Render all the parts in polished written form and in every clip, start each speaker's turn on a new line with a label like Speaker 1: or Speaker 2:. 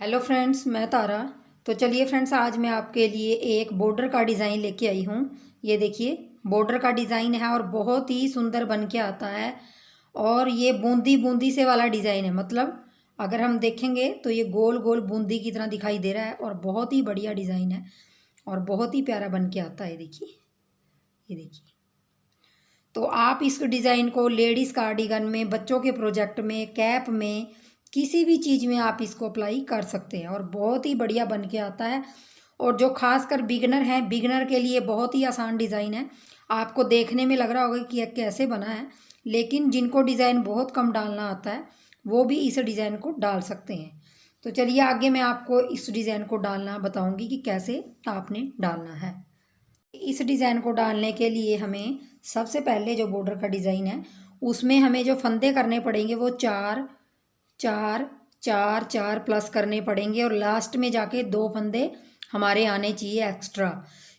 Speaker 1: Hello friends, मैं तारा। तो चलिए फ्रेंड्स, आज मैं आपके लिए एक बॉर्डर का डिज़ाइन लेके आई हूँ। ये देखिए, बॉर्डर का डिज़ाइन है और बहुत ही सुंदर बन के आता है। और ये बूंदी बूंदी से वाला डिज़ाइन है, मतलब अगर हम देखेंगे तो ये गोल गोल बूंदी की तरह दिखाई दे रहा है और बहुत ही बढ़िया डिज़ाइन है और बहुत ही प्यारा बन के आता है। देखिए, ये देखिए। तो आप इस डिज़ाइन को लेडीज़ कार्डिगन में, बच्चों के प्रोजेक्ट में, कैप में, किसी भी चीज़ में आप इसको अप्लाई कर सकते हैं और बहुत ही बढ़िया बन के आता है। और जो खासकर बिगनर हैं, बिगनर के लिए बहुत ही आसान डिज़ाइन है। आपको देखने में लग रहा होगा कि यह कैसे बना है, लेकिन जिनको डिज़ाइन बहुत कम डालना आता है वो भी इस डिज़ाइन को डाल सकते हैं। तो चलिए, आगे मैं आपको इस डिज़ाइन को डालना बताऊंगी कि कैसे आपने डालना है। इस डिज़ाइन को डालने के लिए हमें सबसे पहले जो बॉर्डर का डिज़ाइन है उसमें हमें जो फंदे करने पड़ेंगे वो चार चार चार चार प्लस करने पड़ेंगे और लास्ट में जाके दो फंदे हमारे आने चाहिए एक्स्ट्रा।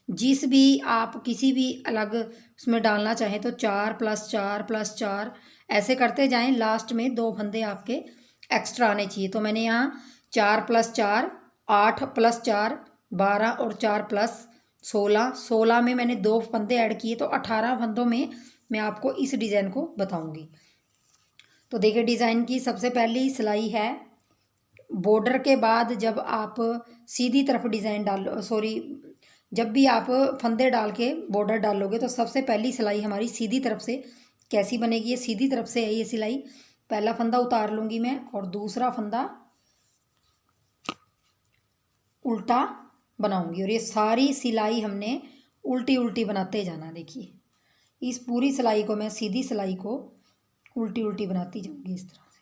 Speaker 1: जिस भी आप किसी भी अलग उसमें डालना चाहें तो चार प्लस चार ऐसे करते जाएं, लास्ट में दो फंदे आपके एक्स्ट्रा आने चाहिए। तो मैंने यहाँ 4+4 8+4 12 और 4+16 16 में मैंने दो फंदे ऐड किए, तो 18 फंदों में मैं आपको इस डिज़ाइन को बताऊंगी। तो देखिए, डिज़ाइन की सबसे पहली सिलाई है बॉर्डर के बाद। जब आप सीधी तरफ डिज़ाइन डालो, सॉरी, जब भी आप फंदे डाल के बॉर्डर डालोगे तो सबसे पहली सिलाई हमारी सीधी तरफ से कैसी बनेगी। ये सीधी तरफ से है ये सिलाई। पहला फंदा उतार लूँगी मैं और दूसरा फंदा उल्टा बनाऊंगी और ये सारी सिलाई हमने उल्टी उल्टी बनाते जाना। देखिए, इस पूरी सिलाई को मैं सीधी सिलाई को उल्टी उल्टी बनाती जाऊंगी इस तरह से।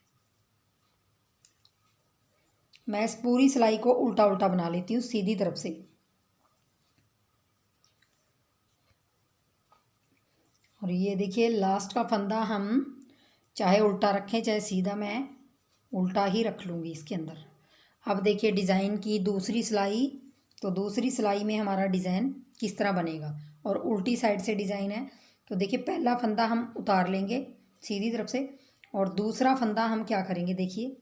Speaker 1: मैं इस पूरी सिलाई को उल्टा उल्टा बना लेती हूँ सीधी तरफ से। और ये देखिए, लास्ट का फंदा हम चाहे उल्टा रखें चाहे सीधा, मैं उल्टा ही रख लूँगी इसके अंदर। अब देखिए डिज़ाइन की दूसरी सिलाई। तो दूसरी सिलाई में हमारा डिज़ाइन किस तरह बनेगा, और उल्टी साइड से डिज़ाइन है। तो देखिए, पहला फंदा हम उतार लेंगे सीधी तरफ से और दूसरा फंदा हम क्या करेंगे, देखिए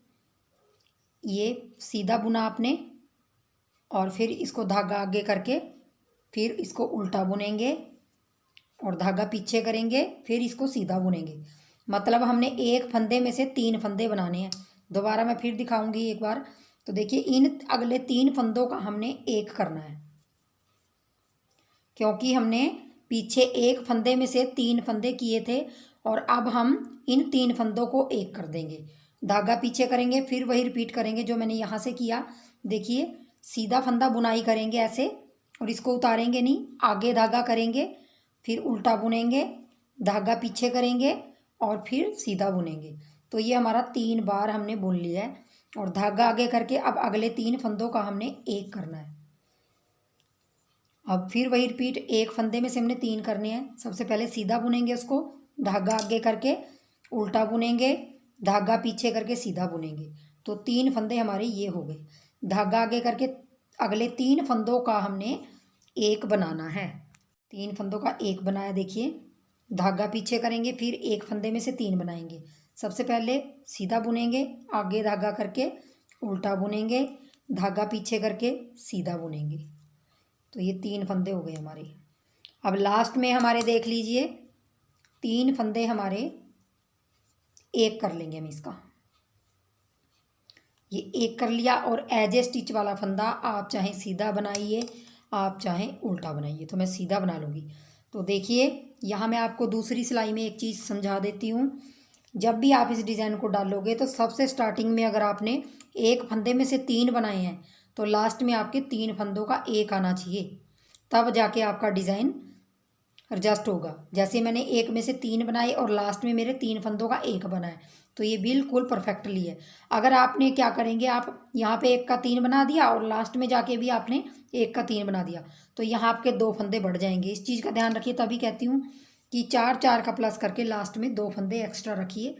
Speaker 1: ये सीधा बुना आपने और फिर इसको धागा आगे करके फिर इसको उल्टा बुनेंगे और धागा पीछे करेंगे, फिर इसको सीधा बुनेंगे। मतलब हमने एक फंदे में से तीन फंदे बनाने हैं। दोबारा मैं फिर दिखाऊंगी एक बार। तो देखिए, इन अगले तीन फंदों का हमने एक करना है, क्योंकि हमने पीछे एक फंदे में से तीन फंदे किए थे और अब हम इन तीन फंदों को एक कर देंगे। धागा पीछे करेंगे, फिर वही रिपीट करेंगे जो मैंने यहाँ से किया। देखिए, सीधा फंदा बुनाई करेंगे ऐसे और इसको उतारेंगे नहीं, आगे धागा करेंगे, फिर उल्टा बुनेंगे, धागा पीछे करेंगे और फिर सीधा बुनेंगे। तो ये हमारा 3 बार हमने बुन लिया है और धागा आगे करके अब अगले तीन फंदों का हमने एक करना है। अब फिर वही रिपीट, एक फंदे में से हमने तीन करने हैं। सबसे पहले सीधा बुनेंगे, उसको धागा आगे करके उल्टा बुनेंगे, धागा पीछे करके सीधा बुनेंगे। तो तीन फंदे हमारे ये हो गए। धागा आगे करके अगले तीन फंदों का हमने एक बनाना है। तीन फंदों का एक बनाया। देखिए, धागा पीछे करेंगे, फिर एक फंदे में से तीन बनाएंगे। सबसे पहले सीधा बुनेंगे, आगे धागा करके उल्टा बुनेंगे, धागा पीछे करके सीधा बुनेंगे। तो ये तीन फंदे हो गए हमारे। अब लास्ट में हमारे देख लीजिए, तीन फंदे हमारे एक कर लेंगे हम इसका। ये एक कर लिया और एज ए स्टिच वाला फंदा आप चाहें सीधा बनाइए, आप चाहें उल्टा बनाइए। तो मैं सीधा बना लूँगी। तो देखिए, यहाँ मैं आपको दूसरी सिलाई में एक चीज़ समझा देती हूँ। जब भी आप इस डिज़ाइन को डालोगे तो सबसे स्टार्टिंग में अगर आपने एक फंदे में से तीन बनाए हैं तो लास्ट में आपके तीन फंदों का एक आना चाहिए, तब जाके आपका डिज़ाइन एडजस्ट होगा। जैसे मैंने एक में से तीन बनाए और लास्ट में मेरे तीन फंदों का एक बना है, तो ये बिल्कुल परफेक्टली है। अगर आपने क्या करेंगे, आप यहाँ पे एक का तीन बना दिया और लास्ट में जाके भी आपने एक का तीन बना दिया, तो यहाँ आपके दो फंदे बढ़ जाएंगे। इस चीज़ का ध्यान रखिए। तभी कहती हूँ कि चार चार का प्लस करके लास्ट में दो फंदे एक्स्ट्रा रखिए।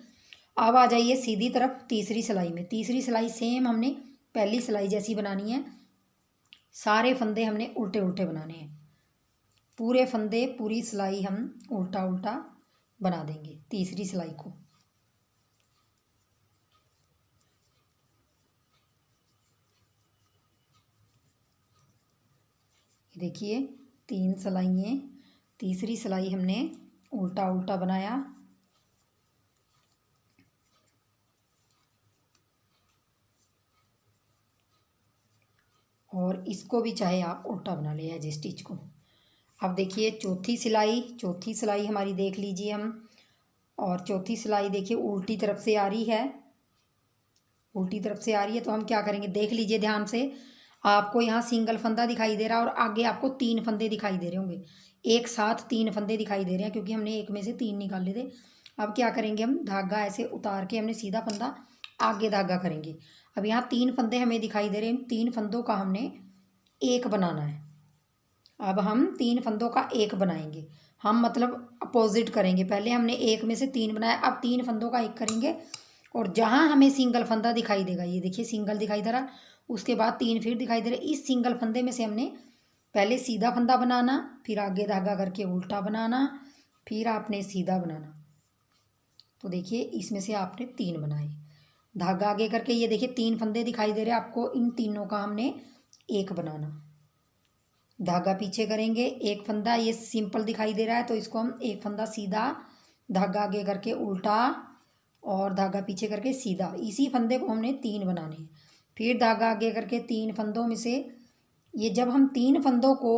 Speaker 1: अब आ जाइए सीधी तरफ तीसरी सिलाई में। तीसरी सिलाई सेम हमने पहली सिलाई जैसी बनानी है। सारे फंदे हमने उल्टे उल्टे बनाने हैं। पूरे फंदे, पूरी सिलाई हम उल्टा उल्टा बना देंगे तीसरी सिलाई को। ये देखिए 3 सिलाइयाँ, तीसरी सिलाई हमने उल्टा उल्टा बनाया और इसको भी चाहे आप उल्टा बना ले एज स्टिच को। अब देखिए चौथी सिलाई हमारी देख लीजिए हम, और चौथी सिलाई देखिए उल्टी तरफ से आ रही है, उल्टी तरफ से आ रही है। तो हम क्या करेंगे देख लीजिए ध्यान से, आपको यहाँ सिंगल फंदा दिखाई दे रहा है और आगे आपको 3 फंदे दिखाई दे रहे होंगे, एक साथ 3 फंदे दिखाई दे रहे हैं क्योंकि हमने एक में से 3 निकाले थे। अब क्या करेंगे हम धागा ऐसे उतार के हमने सीधा फंदा आगे धागा करेंगे। अब यहाँ 3 फंदे हमें दिखाई दे रहे हैं, 3 फंदों का हमने एक बनाना है। अब हम 3 फंदों का एक बनाएंगे, हम मतलब अपोजिट करेंगे। पहले हमने एक में से 3 बनाया, अब 3 फंदों का एक करेंगे और जहाँ हमें सिंगल फंदा दिखाई देगा, ये देखिए सिंगल दिखाई दे रहा, उसके बाद 3 फिर दिखाई दे रहे, इस सिंगल फंदे में से हमने पहले सीधा फंदा बनाना, फिर आगे धागा करके उल्टा बनाना, फिर आपने सीधा बनाना। तो देखिए इसमें से आपने 3 बनाए, धागा आगे करके, ये देखिए 3 फंदे दिखाई दे रहे हैं आपको, इन तीनों का हमने एक बनाना, धागा पीछे करेंगे, एक फंदा ये सिंपल दिखाई दे रहा है तो इसको हम एक फंदा सीधा, धागा आगे करके उल्टा और धागा पीछे करके सीधा, इसी फंदे को हमने 3 बनाने हैं। फिर धागा आगे करके 3 फंदों में से, ये जब हम 3 फंदों को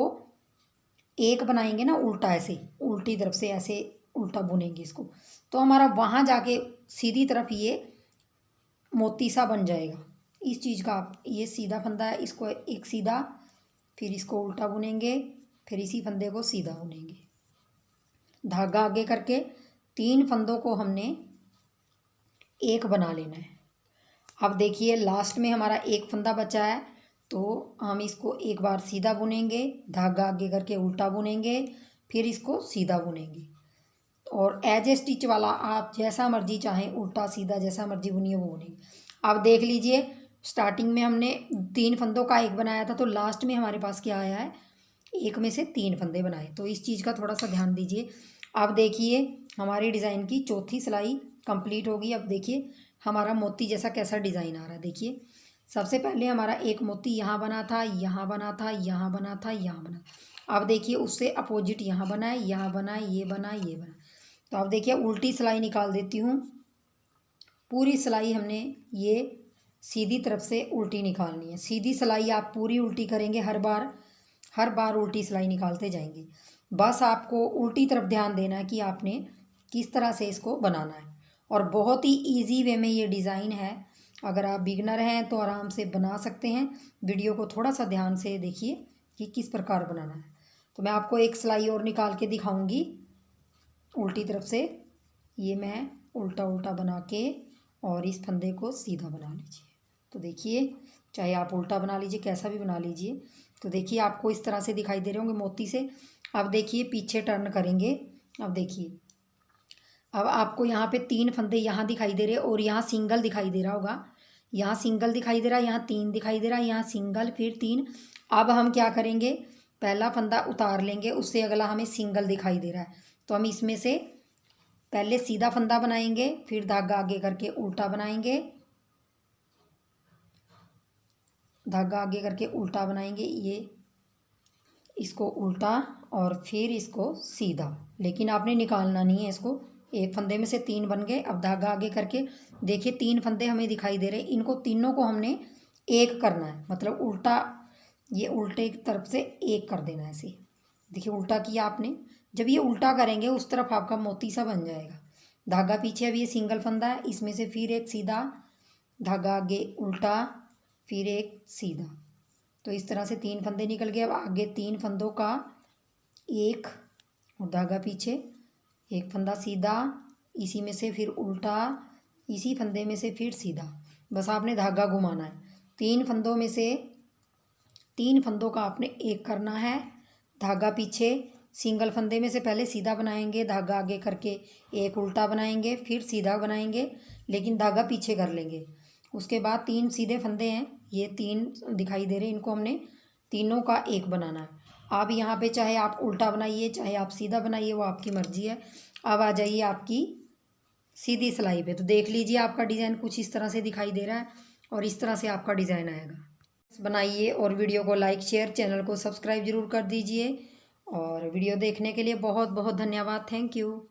Speaker 1: एक बनाएंगे ना उल्टा, ऐसे उल्टी तरफ से ऐसे उल्टा बुनेंगे इसको, तो हमारा वहाँ जाके सीधी तरफ ये मोती सा बन जाएगा। इस चीज़ का आप, ये सीधा फंदा है, इसको एक सीधा, फिर इसको उल्टा बुनेंगे, फिर इसी फंदे को सीधा बुनेंगे, धागा आगे करके 3 फंदों को हमने एक बना लेना है। अब देखिए लास्ट में हमारा एक फंदा बचा है तो हम इसको एक बार सीधा बुनेंगे, धागा आगे करके उल्टा बुनेंगे, फिर इसको सीधा बुनेंगे। और एज ए स्टिच वाला आप जैसा मर्जी चाहें उल्टा सीधा जैसा मर्जी बुनिए वो बुनेंगे। अब देख लीजिए स्टार्टिंग में हमने 3 फंदों का एक बनाया था, तो लास्ट में हमारे पास क्या आया है, एक में से 3 फंदे बनाए। तो इस चीज़ का थोड़ा सा ध्यान दीजिए। अब देखिए हमारी डिज़ाइन की चौथी सिलाई कंप्लीट होगी। अब देखिए हमारा मोती जैसा कैसा डिज़ाइन आ रहा है। देखिए सबसे पहले हमारा एक मोती यहाँ बना था, यहाँ बना था, यहाँ बना था, यहाँ बना। अब देखिए उससे अपोजिट यहाँ बना है, यहाँ बना, ये बना, ये बना। तो अब देखिए उल्टी सिलाई निकाल देती हूँ। पूरी सिलाई हमने ये सीधी तरफ से उल्टी निकालनी है। सीधी सिलाई आप पूरी उल्टी करेंगे, हर बार उल्टी सिलाई निकालते जाएंगे। बस आपको उल्टी तरफ ध्यान देना है कि आपने किस तरह से इसको बनाना है। और बहुत ही इजी वे में ये डिज़ाइन है, अगर आप बिगनर हैं तो आराम से बना सकते हैं। वीडियो को थोड़ा सा ध्यान से देखिए कि किस प्रकार बनाना है। तो मैं आपको एक सिलाई और निकाल के दिखाऊंगी उल्टी तरफ से। ये मैं उल्टा उल्टा बना के और इस फंदे को सीधा बना लीजिए। तो देखिए चाहे आप उल्टा बना लीजिए, कैसा भी बना लीजिए। तो देखिए आपको इस तरह से दिखाई दे रहे होंगे मोती से। अब देखिए पीछे टर्न करेंगे। अब देखिए अब आपको यहाँ पे 3 फंदे यहाँ दिखाई दे रहे हैं और यहाँ सिंगल दिखाई दे रहा होगा, यहाँ सिंगल दिखाई दे रहा है, यहाँ 3 दिखाई दे रहा है, यहाँ सिंगल, फिर 3। अब हम क्या करेंगे, पहला फंदा उतार लेंगे, उससे अगला हमें सिंगल दिखाई दे रहा है तो हम इसमें से पहले सीधा फंदा बनाएंगे, फिर धागा आगे करके उल्टा बनाएंगे, धागा आगे करके उल्टा बनाएंगे, ये इसको उल्टा और फिर इसको सीधा। लेकिन आपने निकालना नहीं है इसको, एक फंदे में से 3 बन गए। अब धागा आगे करके देखिए 3 फंदे हमें दिखाई दे रहे हैं, इनको तीनों को हमने एक करना है, मतलब उल्टा, ये उल्टे की तरफ से एक कर देना है ऐसे। देखिए उल्टा किया आपने, जब ये उल्टा करेंगे उस तरफ आपका मोती सा बन जाएगा। धागा पीछे, अब ये सिंगल फंदा है, इसमें से फिर एक सीधा, धागा आगे उल्टा, फिर एक सीधा। तो इस तरह से 3 फंदे निकल गए। अब आगे 3 फंदों का एक और धागा पीछे, एक फंदा सीधा, इसी में से फिर उल्टा, इसी फंदे में से फिर सीधा। बस आपने धागा घुमाना है। 3 फंदों में से 3 फंदों का आपने एक करना है, धागा पीछे, सिंगल फंदे में से पहले सीधा बनाएंगे, धागा आगे करके एक उल्टा बनाएंगे, फिर सीधा बनाएंगे, लेकिन धागा पीछे कर लेंगे। उसके बाद 3 सीधे फंदे हैं, ये 3 दिखाई दे रहे हैं, इनको हमने तीनों का एक बनाना है। आप यहाँ पे चाहे आप उल्टा बनाइए, चाहे आप सीधा बनाइए, वो आपकी मर्जी है। अब आ जाइए आपकी सीधी सिलाई पे। तो देख लीजिए आपका डिज़ाइन कुछ इस तरह से दिखाई दे रहा है और इस तरह से आपका डिज़ाइन आएगा। बनाइए और वीडियो को लाइक शेयर, चैनल को सब्सक्राइब जरूर कर दीजिए। और वीडियो देखने के लिए बहुत बहुत धन्यवाद। Thank you.